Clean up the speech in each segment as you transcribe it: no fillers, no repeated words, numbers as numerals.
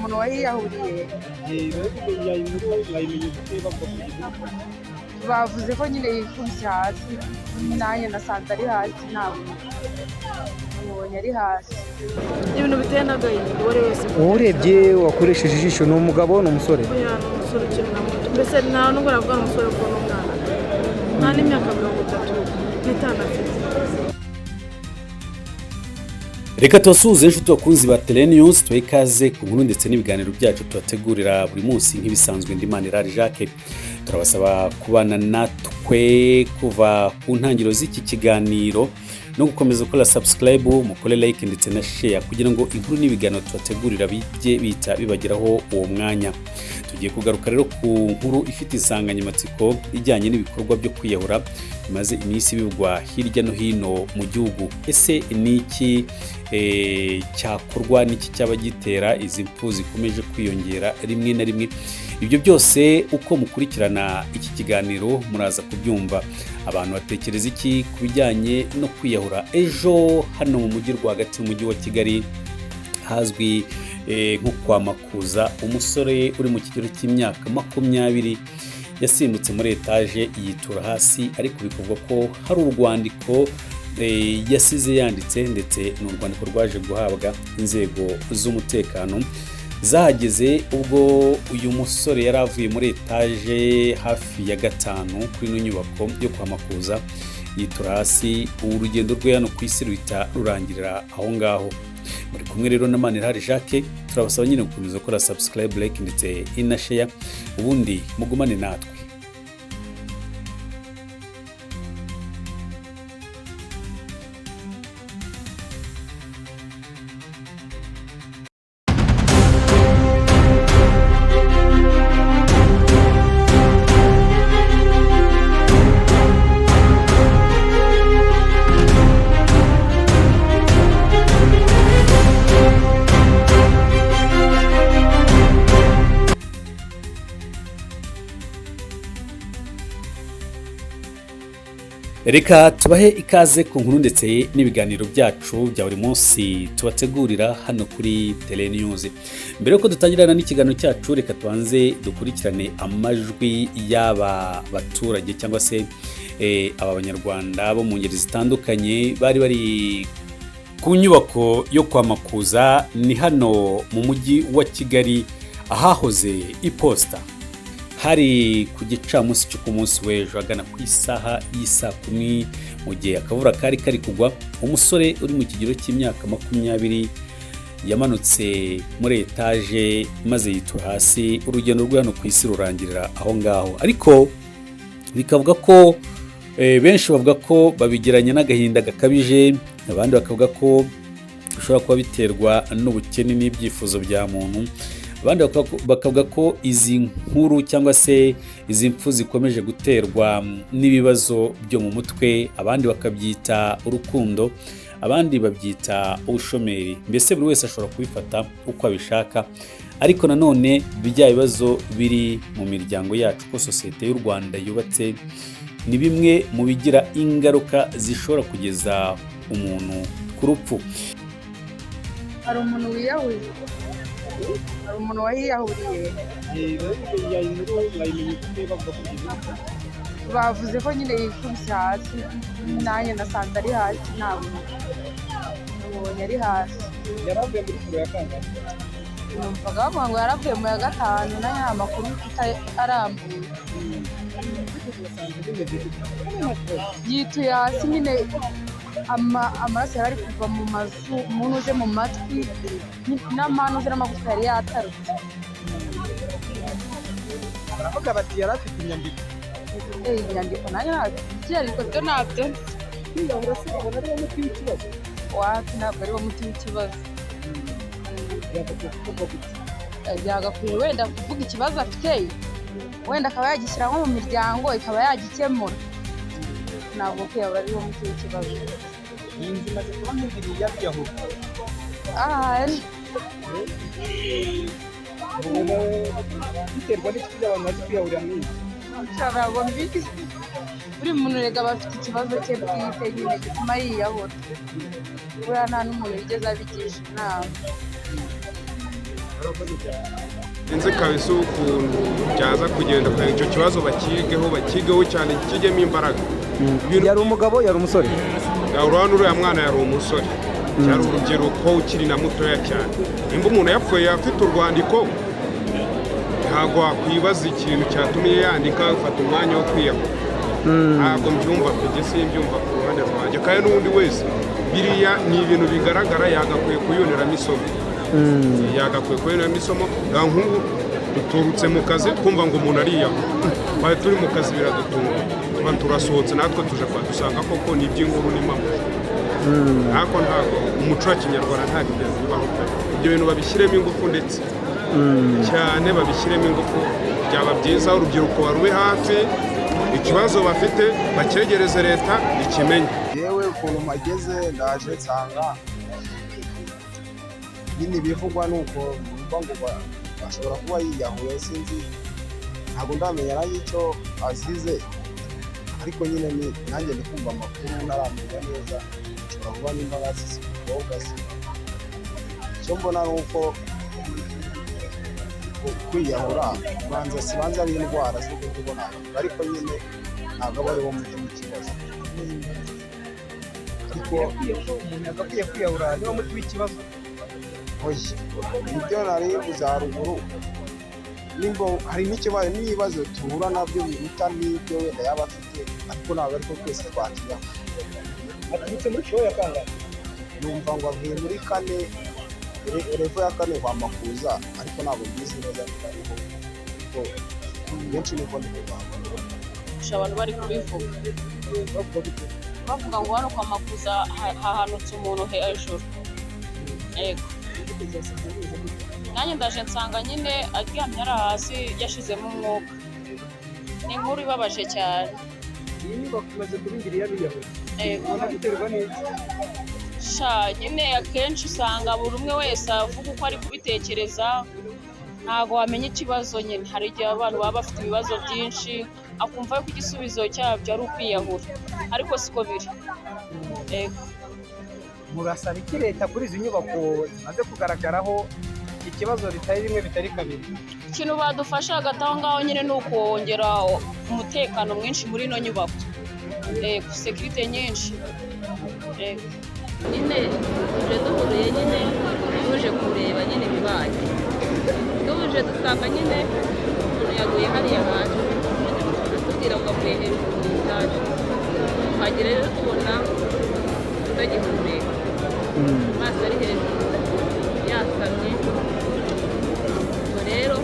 umuntu wahiyahuriye bavuze ko nyine yikubise hasi, nanjye nasanze ari hasi, ntabwo mubonye ari hasi. Ibintu biteye n'agahinda uwo ari wese. Urebye wakoresheje ijisho, ni umugabo ni umusore? Oya, ni umusore ukiri na muto, mbese nta nubwo navuga ni umusore kuko ni umwana, nta n'imyaka 35 afite. Reka tubasuhuze inshuti bakunzi ba Tele News, tubahe ikaze ku nkuru ndetse n'ibiganiro byacu tubategurira buri munsi nk'ibisanzwe. Ndimanirari Jacques, turabasaba kubana natwe kuva ku ntangiriro z'iki kiganiro no gukomeza gukora subscribe, mukore like ndetse na share kugira ngo inkuru n'ibiganiro tubategurira bijye bita bibageraho uwo mwanya. Tugiye kugaruka rero ku nkuru ifite insanganyamatsiko ijyanye n'ibikorwa byo kwiyahura bimaze iminsi bivugwa hirya no hino mu gihugu. Ese ni iki cyakorwa, n'iki cyaba gitera izi mpfu zikomeje kwiyongera rimwe na rimwe? Ibyo byose uko mukurikirana iki kiganiro muraza kubyumva. Abantu batekereza iki ku bijyanye no kwiyahura? Ejo hano mu mujyi rwagati, mu mujyi wa Kigali, hazwi nko kwa Makuza, umusore uri mu kigero cy'imyaka 20 yasimbutse muri etaje yitura hasi, ariko bikuvugwa ko hari urwandiko yasize yanditse, ndetse n'urwandiko rwaje guhabwa inzego z'umutekano. Zahageze ubwo uyu musore yari avuye muri etaje hafi ya 5 kuri ino nyubako yo kwa Makuza yitura hasi. Urugendo rwe hano ku isi ruhita rurangirira aho ngaho. Muri kumwe rero na Manirari Jacques, turabasaba nyine gukomeza gukora subscribe, like ndetse na share, ubundi mugumane natwe. Reka tubahe ikaze ku nkuru ndetse n'ibiganiro byacu bya buri munsi tubategurira hano kuri Tele News. Mbere yuko dutangirana n'ikiganiro cyacu, reka tubanze dukurikirane amajwi y'aba baturage cyangwa se aba banyarwanda bo mu ngeri zitandukanye bari ku nyubako yo kwa Makuza. Ni hano mu mujyi wa Kigali ahahoze iposta. Hari ku gicamunsi cyo ku munsi w'ejo agana ku isaha y'isa 10, mu gihe akavura kari kugwa, umusore uri mu kigero cy'imyaka 20 yamanutse muri etaje maze yitura hasi. Urugendo rwe hano ku isi rurangirira aho ngaho, ariko bikavuga ko benshi bavuga ko babigiranye n'agahinda gakabije, abandi bakavuga ko bishobora kuba biterwa n'ubukene n'ibyifuzo bya muntu, abandi bakavuga ko izi nkuru cyangwa se izi mpfu zikomeje guterwa n'ibibazo byo mu mutwe, abandi bakabyita urukundo, abandi babyita ubushomeri. Mbese buri wese ashobora kubifata uko abishaka, ariko nanone bijya bibazo biri mu miryango yacu ko sosiyete y'u Rwanda yubatse ni bimwe mu bigira ingaruka zishobora kugeza umuntu ku rupfu. Hari umuntu wiyahuye, hari umuntu wahiyahuriye, bavuze ko nyine yikubise hasi, nanjye nasanze ari hasi, ntabwo mubonye ari hasi. Yaravuye muri kure ya kangahe? Numvaga bavuga ngo yaravuye mu ya 5, nanjye nta makuru arambuye. Yituye hasi nyine, amaraso yari ari kuva mu mazu, umuntu uje mu matwi n'amano uze n'amagufa yari yatarutse. Baravuga bati yari afite inyandiko. Inyandiko nanjye ntabwo byo nabyo. Kwiyahura se ubona ari wo muti w'ikibazo? Wapi, ntabwo ari wo muti w'ikibazo. Byagakwiye wenda kuvuga ikibazo afite, wenda akaba yagishyira nko mu miryango ikaba yagikemura. Ntabwo kwiyahura ari wo muti w'ikibazo. Iyi nzu imaze kuba nk'ibiri y'abiyahura. Biterwa n'iki abantu bazi kwiyahurira muri iyi? Ntabwo mbizi. Buri muntu rega aba afite ikibazo cye bwite nyine gituma yiyahura. Buriya nta n'umuntu wigeze abigisha inama. inze kabisa ukuntu byaza kugenda kugira icyo kibazo bakigeho cyane kijyemo imbaraga. Yari umugabo yari umusore? Urabona uriya mwana yari umusore, cyari urubyiruko ukiri na mutoya cyane. Nimba umuntu yapfuye afite urwandiko ntabwo wakwibaza ikintu cyatumye yandika afata umwanya wo kwiyahura. Ntabwo mbyumva kujya simbyumva ku ruhande rwanjye, kandi n'undi wese biriya ni ibintu bigaragara yagakwiye kuyoneramo isomo. Yagakwiye kuyoneramo isomo. Nk'ubu duturutse mu kazi twumva ngo umuntu ariyahura, twari turi mu kazi biradutunga, tuba turasohotse natwe tuje kwa dusanga koko ni iby'inkuru n'impamo. Ariko ntabwo umuco wa kinyarwanda nta bigeze bibaho. Ibyo bintu babishyiremo ingufu ndetse cyane babishyiremo ingufu, byaba byiza urubyiruko barube hafi, ikibazo bafite bakegereze leta ikimenye. Yewe ukuntu mageze ndaje nsanga nyine bivugwa nuko bumva ngo bashobora kuba yiyahuye, sinzi ntabwo ndamenya n'icyo azize, ariko nyine nanjye ndi kumva amakuru ntaramenya neza, nshobora kuba n'imbabazi z'umukobwa se. Icyo mbona ni uko kwiyahura sibanza ari indwara z'uko tubona, ariko nyine ntabwo aba ari wo muti w'ikibazo. Ariko umuntu yagakwiye kwiyahura niwo muti w'ikibazo. ibyo naribuze haruguru, hari n'ibibazo tuhura nabyo biruta n'ibyo wenda yaba afite, ariko ntabwo ariko twese twakiyahura. Aturutse muri show ya kangahe? Numva ngo avuye muri 4, revo ya 4 kwa Makuza, ariko ntabwo mbizi neza ariko benshi niko ndivuga. Abantu bari kubivuga bavuga ngo hano kwa Makuza hahanutse umuntu hejuru. Yego, nanjye ndaje nsanga nyine aryamye ari hasi yashizemo umwuka. Ni inkuru ibabaje cyane. Iyi nyubako imaze kuba ingiri y'abiyahuye. Ubona biterwa n'iki? Nyine akenshi usanga buri umwe wese avuga uko ari kubitekereza, ntabwo wamenya ikibazo. Nyine hari igihe abantu baba bafite ibibazo byinshi akumva ko igisubizo cyabyo ari ukwiyahura, ariko siko biri. Murasaba iki leta kuri izi nyubako zimaze kugaragaraho ikibazo bitari rimwe bitari kabiri? Ikintu badufasha hagati aho ngaho nyine ni ukongera umutekano mwinshi muri ino nyubako, sekirite nyinshi. Nyine tuje duhuruye nyine tuje kureba nyine ibibaye, tuje dusanga nyine umuntu yaguye hariya hasi, atubwira ngo avuye hejuru mu itaje, twagera rero tubona tutagihumeka, amaso ari hejuru yasamye. Ubwo rero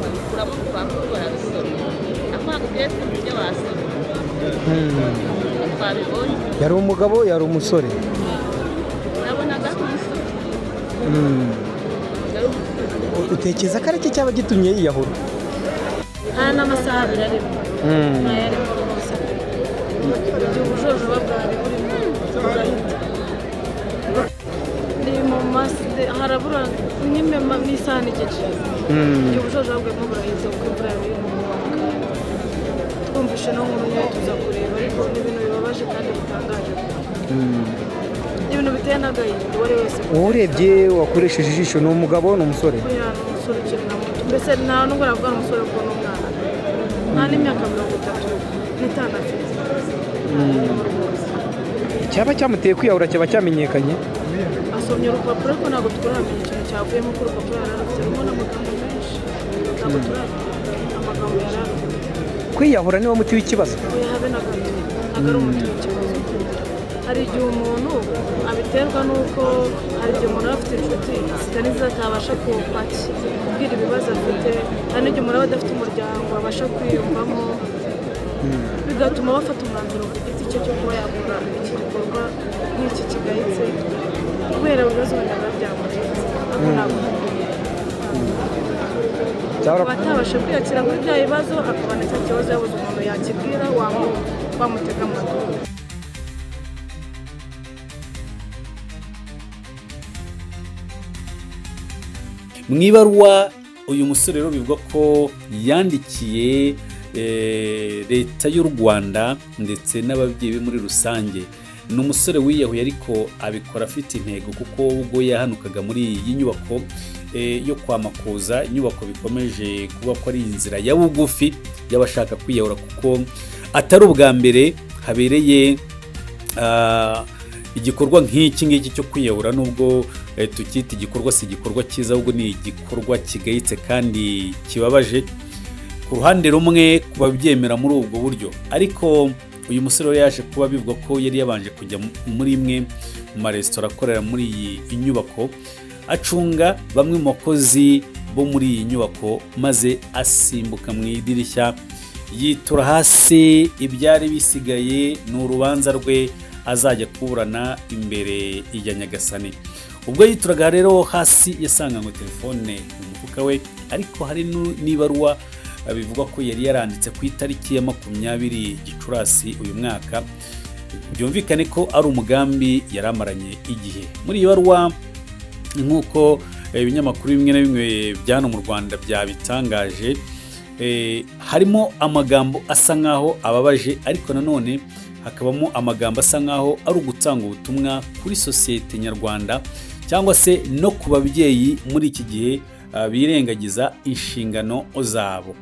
babikuramo urupapuro barabisoma, ako ntabwo tugiye twumva ibyo basoma, twabibonye. Yari umugabo yari umusore? Nabonaga nk'umusore. Utekereza ko ari iki cyaba gitumye yiyahura? nta n'amasaha abiri arimo, ntayarimo rwose. Igihe ubujojoba bwawe burimo bugahita. Ni mu maside harabura n'isaha n'igice. Igihe ubujojoba bwarimo burahita kuko imvura yari irimo kubaka. Twumvishe no nkuru nyayo tuza kureba, ariko ni ibintu bibabaje kandi bitangaje. Ibintu biteye n'agahinda uwo ari wese. Urebye wakoresheje ijisho, ni umugabo ni umusore? Ni umusore ukiri na muto, mbese nta nubwo navuga umusore kuko ni umwana, nta n'imyaka 35 afite. Cyaba cyamuteye kwiyahura cyaba cyamenyekanye? Asomye urupapuro ariko ntabwo turamenya ikintu cyavuyemo, ko urupapuro yari arufite rurimo n'amagambo menshi, ntabwo turamenya amagambo yari arufite. Kwiyahura niwo muti w'ikibazo? Oya, habe na gato, ntabwo ari umuti w'ikibazo. Hari igihe umuntu abiterwa n'uko hari igihe umuntu aba afite inshuti zitari nziza atabasha kubwira ibibazo afite, hari n'igihe umuntu aba adafite umuryango abasha kwiyumvamo, bigatuma bafata umwanzuro ku giti cye cyo kuba yakora iki gikorwa nk'iki kigayitse kubera ibibazo wenda byamurenze, ariko ntabwo akaba atabasha kwiyakira kuri bya bibazo, akabona icyo kibazo yabuze umuntu yakibwira wamutega amatwi. mu ibaruwa uyu musore rero bivugwa ko yandikiye leta y'u Rwanda ndetse n'ababyeyi be muri rusange. Ni umusore wiyahuye ariko abikora afite intego, kuko ubwo yahanukaga muri iyi nyubako yo kwa Makuza, inyubako bikomeje kuba ko ari inzira ya bugufi y'abashaka kwiyahura, kuko atari ubwa mbere habereye igikorwa nk'iki ngiki cyo kwiyahura. Nubwo tukita igikorwa, si igikorwa cyiza, ahubwo ni igikorwa kigayitse kandi kibabaje ku ruhande rumwe ku babyemera muri ubwo buryo. Ariko uyu musore we yaje kuba bivuga ko yari yabanje kujya muri imwe mu maresitora akorera muri iyi nyubako, acunga bamwe mu bakozi bo muri iyi nyubako, maze asimbuka mu idirishya yitura hasi. Ibyari bisigaye ni urubanza rwe azajya kuburana imbere ya Nyagasani. Ubwo yituraga rero hasi yasanganywe telefone mu mufuka we, ariko hari n'ibaruwa bivugwa ko yari yaranditse ku itariki ya 20 Gicurasi uyu mwaka. Byumvikane ko ari umugambi yari amaranye igihe. Muri iyo baruwa, nk'uko ibinyamakuru bimwe na bimwe byano mu Rwanda byabitangaje, harimo amagambo asa nkaho ababaje, ariko nanone hakabamo amagambo asa nkaho ari ugutanga ubutumwa kuri sosiyete nyarwanda, cyangwa se no ku babyeyi muri iki gihe birengagiza inshingano zabo.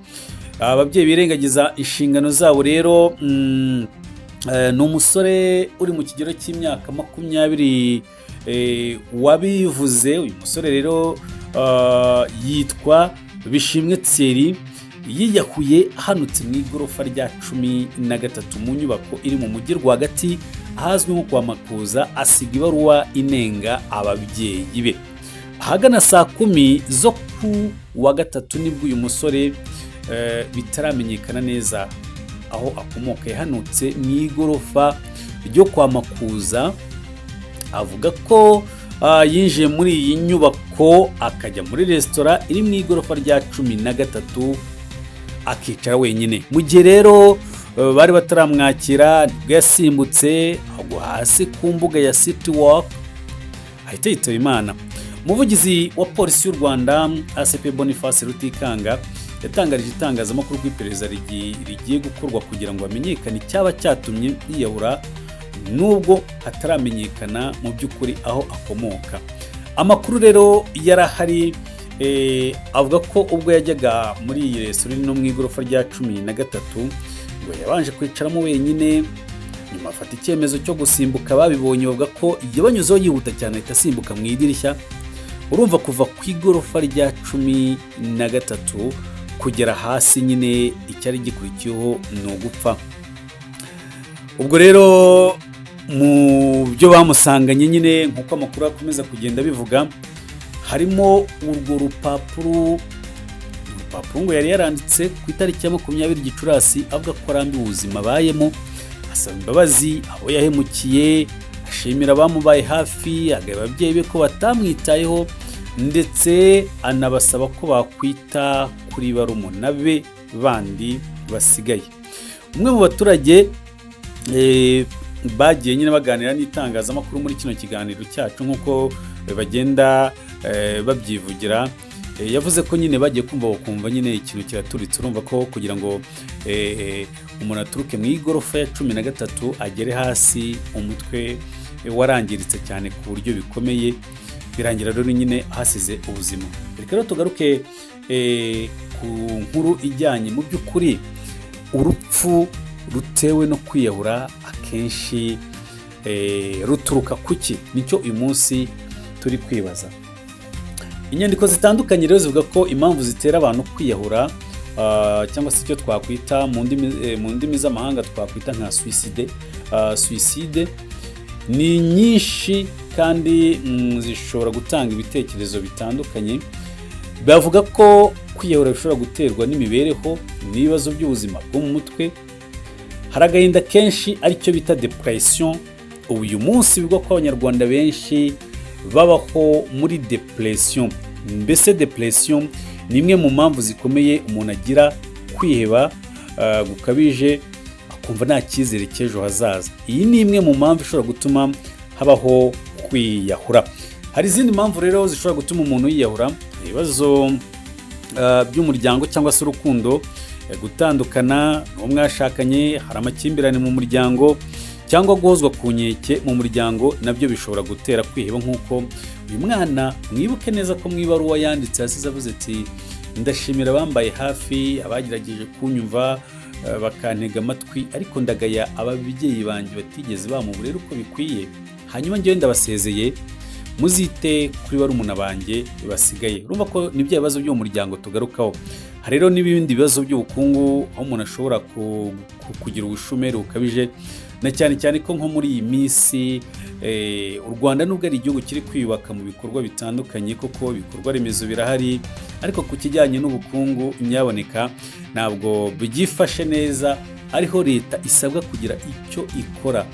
Ababyeyi birengagiza inshingano zabo rero, ni umusore uri mu kigero cy'imyaka 20 wabivuze. Uyu musore rero yitwa Bishimwe Thierry, yiyahuye ahanutse mu igorofa rya 13 mu nyubako iri mu mujyi rwagati ahazwi nko kwa Makuza, asiga ibaruwa inenga ababyeyi be. Ahagana saa 10 zo ku wa gatatu nibwo uyu musore bitaramenyekana neza aho akomoka yahanutse mu igorofa ryo kwa Makuza, avuga ko yinjiye muri iyi nyubako akajya muri resitora iri mu igorofa rya 13 akicara wenyine. Mu gihe rero bari bataramwakira, nibwo yasimbutse agwa hasi ku mbuga ya City Walk ahita yitaba Imana. Umuvugizi wa polisi y'u Rwanda ACP Boniface Rutikanga yatangarije itangazamakuru ko iperereza rigiye gukorwa kugira ngo hamenyekane icyaba cyatumye yiyahura, nubwo hataramenyekana mu by'ukuri aho akomoka. Amakuru rero yarahari, avuga ko ubwo yajyaga muri iyi resitora no mu igorofa rya 13 ngo yabanje kwicaramo wenyine, nyuma afata icyemezo cyo gusimbuka. Babibonye bavuga ko yabanyuzeho yihuta cyane ahita asimbuka mu idirishya. Urumva kuva ku igorofa rya 13 kugera hasi, nyine icyari gikurikiyeho ni ugupfa. Ubwo rero mu byo bamusanganye, nyine nk'uko amakuru akomeza kugenda bivuga, harimo urwo rupapuro ngo yari yaranditse ku itariki ya 20 Gicurasi avuga ko arambiwe ubuzima abayemo, asaba imbabazi abo yahemukiye, ashimira abamubaye hafi, agaya ababyeyi be ko batamwitayeho, ndetse anabasaba ko bakwita kuri barumuna be bandi basigaye. Umwe mu baturage bagiye nyine baganira n'itangazamakuru muri kino kiganiro cyacu nk'uko bagenda babyivugira, yavuze ko nyine bagiye kumva nyine ikintu kiraturitse. Urumva ko kugira ngo umuntu aturuke mu igorofa ya 13 agere hasi, umutwe warangiritse cyane ku buryo bikomeye, birangira rero nyine hasize ubuzima. Reka rero tugaruke ku nkuru ijyanye mu by'ukuri urupfu rutewe no kwiyahura akenshi ruturuka kuki. Nicyo uyu munsi turi kwibaza. Inyandiko zitandukanye rero zivuga ko impamvu zitera abantu kwiyahura, cyangwa se icyo twakwita mu ndimi z'amahanga twakwita nka suicide, ni nyinshi kandi zishobora gutanga ibitekerezo bitandukanye. Bavuga ko kwiyahura bishobora guterwa n'imibereho n'ibibazo by'ubuzima bwo mu mutwe. Hari agahinda kenshi aricyo bita depression. Uyu munsi bivugwa ko abanyarwanda benshi babaho muri depression. Mbese depression ni imwe mu mpamvu zikomeye umuntu agira kwiheba gukabije, akumva nta cyizere cy'ejo hazaza. Iyi ni imwe mu mpamvu ishobora gutuma habaho kwiyahura. Hari izindi mpamvu rero zishobora gutuma umuntu yiyahura: ibibazo by'umuryango cyangwa se urukundo, gutandukana n'uwo mwashakanye, hari amakimbirane mu muryango, cyangwa guhozwa ku nkeke mu muryango nabyo bishobora gutera kwiheba, nk'uko uyu mwana mwibuke neza ko mu ibaruwa yanditse hasize avuze ati ndashimira abambaye hafi, abagerageje kunyumva bakantega amatwi, ariko ndagaya ababyeyi banjye batigeze bamuburera uko bikwiye, hanyuma njyewe ndabasezeye, muzite kuri barumuna banjye basigaye. Urumva ko ni bya bibazo by'uwo muryango tugarukaho. Hari rero n'ibindi bibazo by'ubukungu aho umuntu ashobora kugira ubushomeri bukabije, na cyane cyane ko nko muri iyi minsi u Rwanda nubwo ari igihugu kiri kwiyubaka mu bikorwa bitandukanye, koko ibikorwa remezo birahari, ariko ku kijyanye n'ubukungu nyaboneka ntabwo byifashe neza, ariho leta isabwa kugira icyo ikora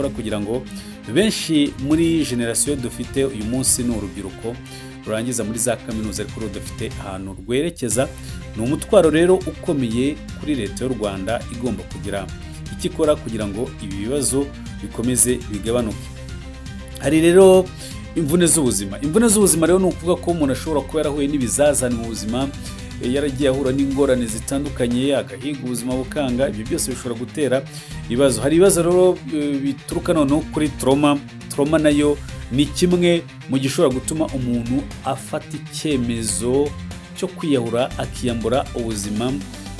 kugira ngo benshi muri generasiyo dufite uyu munsi ni urubyiruko rurangiza muri za kaminuza ariko rudafite ahantu rwerekeza. Ni umutwaro rero ukomeye kuri leta y'u Rwanda, igomba kugira icyo ikora kugira ngo ibi bibazo bikomeze bigabanuke. Hari rero imvune z'ubuzima rero ni ukuvuga ko umuntu ashobora kuba yarahuye n'ibizazane mu buzima, yaragiye ahura n'ingorane zitandukanye, agahiga ubuzima bukanga, ibyo byose bishobora gutera ibibazo. Hari ibibazo rero bituruka noneho kuri trauma nayo ni kimwe mu gishobora gutuma umuntu afata icyemezo cyo kwiyahura akiyambura ubuzima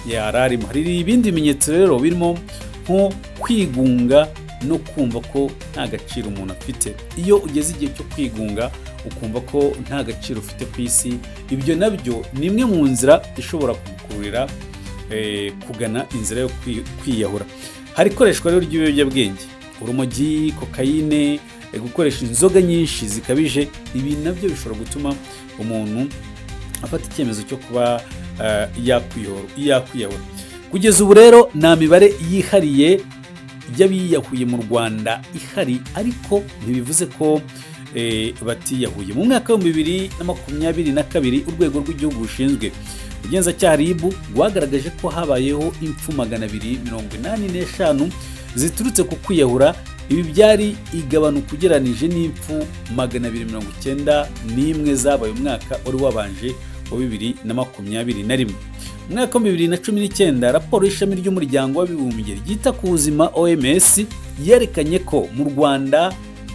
yararimo. Hari ibindi bimenyetso rero birimo nko kwigunga no kumva ko nta gaciro umuntu afite. Iyo ugeze igihe cyo kwigunga ukumva ko nta gaciro ufite ku isi, ibyo nabyo ni imwe mu nzira ishobora kugukururira kugana inzira yo kwiyahura. Hari ikoreshwa rero ry'ibiyobyabwenge, urumogi, kokayine, gukoresha inzoga nyinshi zikabije, ibi nabyo bishobora gutuma umuntu afata icyemezo cyo kuba yakwiyahura. Kugeza ubu rero nta mibare yihariye y'abiyahuye mu Rwanda ihari, ariko ntibivuze ko batiyahuye. Mu mwaka wa 2022 urwego rw'igihugu rushinzwe ubugenzacyaha RIB rwagaragaje ko habayeho impfu 285 ziturutse ku kwiyahura. Ibi byari igabanuka ugereranije n'impfu 291 zabaye umwaka wari wabanje wa 2021. Mu mwaka wa 2019 raporo y'ishami ry'umuryango w'abibumbye ryita ku buzima OMS yerekanye ko mu Rwanda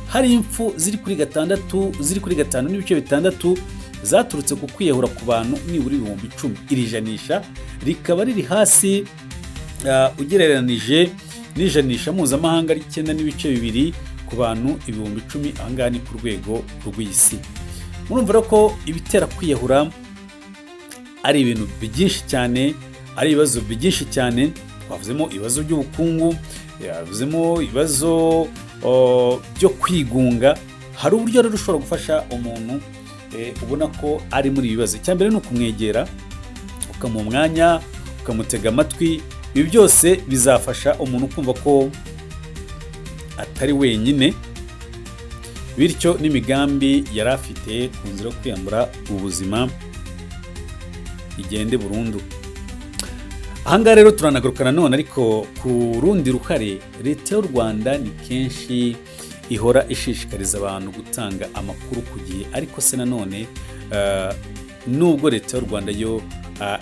hari impfu ziri kuri 5.6 zaturutse ku kwiyahura ku bantu nibura 10,000. Iri janisha rikaba riri hasi ugereranije n'ijanisha mpuzamahanga ari 9.2 ku bantu 10,000. Ahangaha ni ku rwego rw'isi. Murumva ko ibitera kwiyahura ari ibintu byinshi cyane, ari ibibazo byinshi cyane. Twavuzemo ibibazo by'ubukungu, yavuzemo ibibazo byo kwigunga. Hari uburyo rero ushobora gufasha umuntu ubona ko ari muri ibibazo. Icyambere ni ukumwegera, ukamuha umwanya, ukamutega amatwi. Ibi byose bizafasha umuntu kumva ko atari wenyine, bityo n'imigambi yari afite ku nzira yo kwiyambura ubuzima igende burundu. Ahangaha rero turanagaruka nanone ariko ku rundi ruhare, leta y'u Rwanda ni kenshi ihora ishishikariza abantu gutanga amakuru ku gihe, ariko se nanone nubwo leta y'u Rwanda yo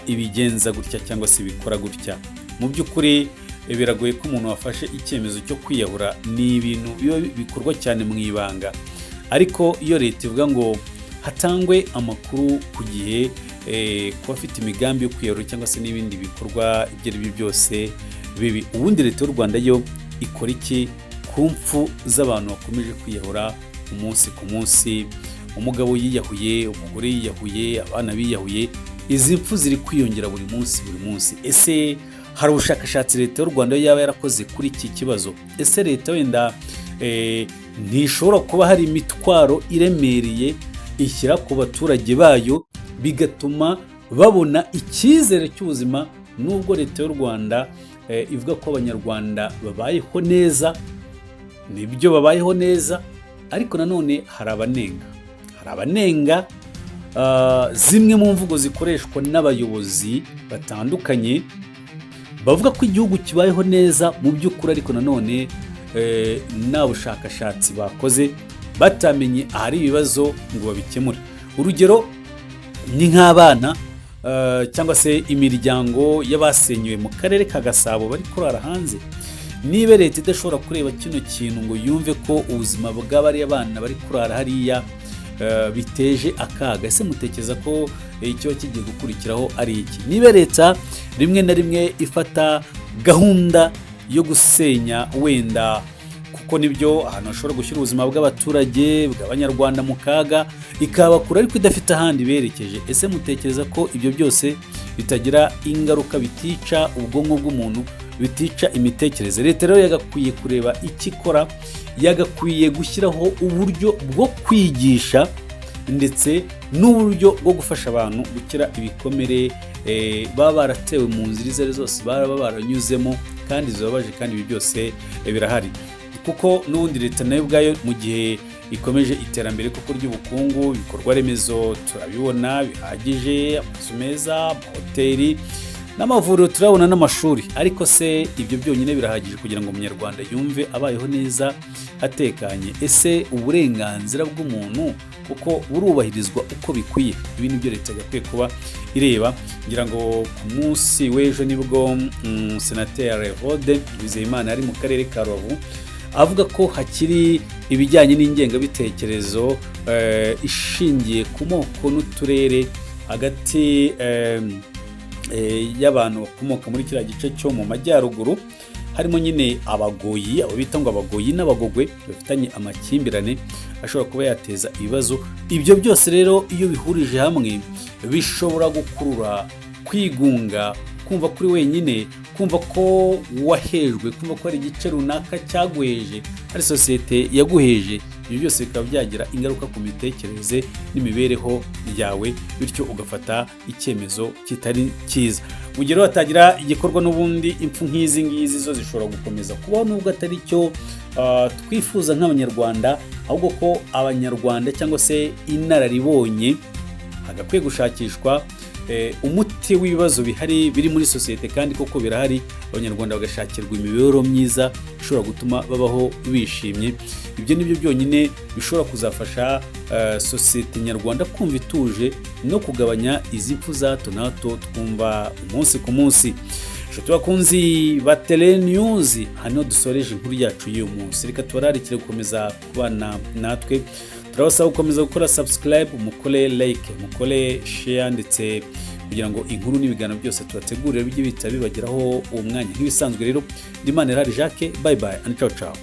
ibigenza gutya cyangwa se ibikora gutya, mu by'ukuri biragoye ko umuntu wafashe icyemezo cyo kwiyahura. Ni ibintu biba bikorwa cyane mu ibanga, ariko iyo leta ivuga ngo hatangwe amakuru ku gihe ku bafite imigambi yo kwiyahura cyangwa se n'ibindi bikorwa ibyo ari byo byose bibi, ubundi leta y'u Rwanda yo ikora iki ku mpfu z'abantu bakomeje kwiyahura umunsi ku munsi? Umugabo yiyahuye, umugore yiyahuye, abana biyahuye, izi mpfu ziri kwiyongera buri munsi. Ese hari ubushakashatsi leta y'u Rwanda yaba yarakoze kuri iki kibazo? Ese leta wenda ntishobora kuba hari imitwaro iremereye ishyira ku baturage bayo bigatuma babona icyizere cy'ubuzima? Nubwo leta y'u Rwanda ivuga ko abanyarwanda babayeho neza, nibyo babayeho neza, ariko nanone hari abanenga zimwe mu mvugo zikoreshwa n'abayobozi batandukanye bavuga ko igihugu kibayeho neza mu by'ukuri, ariko nanone nta bushakashatsi bakoze, batamenye ahari ibibazo ngo babikemure. Urugero ni nk'abana cyangwa se imiryango y'abasenyuwe mu karere ka Gasabo bari kurara hanze. niba leta idashobora kureba kino kintu ngo yumve ko ubuzima bw'abariya bana bari kurara hariya biteje akaga, ese mutekereza ko icyo kigiye gukurikiraho ari iki? Niba leta rimwe na rimwe ifata gahunda yo gusenya wenda, kuko nibyo ahantu hashobora gushyira ubuzima bw'abaturage bw'abanyarwanda mu kaga, ikabakura ariko idafite ahandi berekeje, ese mutekereza ko ibyo byose bitagira ingaruka, bitica ubwonko bw'umuntu, bitica imitekerereze? Leta rero yagakwiye kureba icyo ikora, yagakwiye gushyiraho uburyo bwo kwigisha ndetse n'uburyo bwo gufasha abantu gukira ibikomere baba baratewe mu nzira izo ari zose baba baranyuzemo kandi zibabaje, kandi ibi byose birahari. Kuko n'ubundi leta nayo ubwayo mu gihe ikomeje iterambere kuko ry'ubukungu, ibikorwa remezo turabibona bihagije, amazu meza, amahoteli n'amavuriro turabona, n'amashuri, ariko se ibyo byonyine birahagije kugira ngo umunyarwanda yumve abayeho neza atekanye? Ese uburenganzira bw'umuntu kuko burubahirizwa uko bikwiye? Ibi nibyo leta yagakwiye kuba ireba. Ngira ngo ku munsi w'ejo nibwo senateri Evode Uwizeyimana ari mu karere ka Rubavu avuga ko hakiri ibijyanye n'ingengabitekerezo ishingiye ku moko n'uturere hagati y'abantu bakomoka muri kiriya gice cyo mu majyaruguru, harimo nyine abagoyi, abo bita ngo abagoyi n'abagogwe bafitanye amakimbirane ashobora kuba yateza ibibazo. Ibyo byose rero iyo bihurije hamwe bishobora gukurura kwigunga, kumva kuri wenyine, kumva ko wahejwe, kumva ko hari igice runaka cyaguheje, hari sosiyete yaguheje. Ibyo byose bikaba byagira ingaruka ku mitekerereze n'imibereho yawe, bityo ugafata icyemezo kitari cyiza. Mu gihe hatagira igikorwa n'ubundi impfu nk'izi ngizi zo zishobora gukomeza kubaho, nubwo atari cyo twifuza nk'abanyarwanda, ahubwo ko abanyarwanda cyangwa se inararibonye hagakwiye gushakishwa umuti w'ibibazo bihari biri muri sosiyete, kandi koko birahari, abanyarwanda bagashakirwa imibereho myiza ishobora gutuma babaho bishimye. Ibyo nibyo byonyine bishobora kuzafasha sosiyete nyarwanda kumva ituje no kugabanya izi mpfu za hato na hato twumva umunsi ku munsi. Inshuti bakunzi ba Tele News, hano dusoreje inkuru yacu y'uyu munsi. Reka tubararikire gukomeza kubana natwe, turabasaba gukomeza gukora subscribe, mukore like, mukore share, ndetse kugira ngo inkuru n'ibiganiro byose tubategurira bijye bihita bibageraho uwo mwanya. Nk'ibisanzwe rero, Ndimanirari Jacques, bye bye and ciao ciao.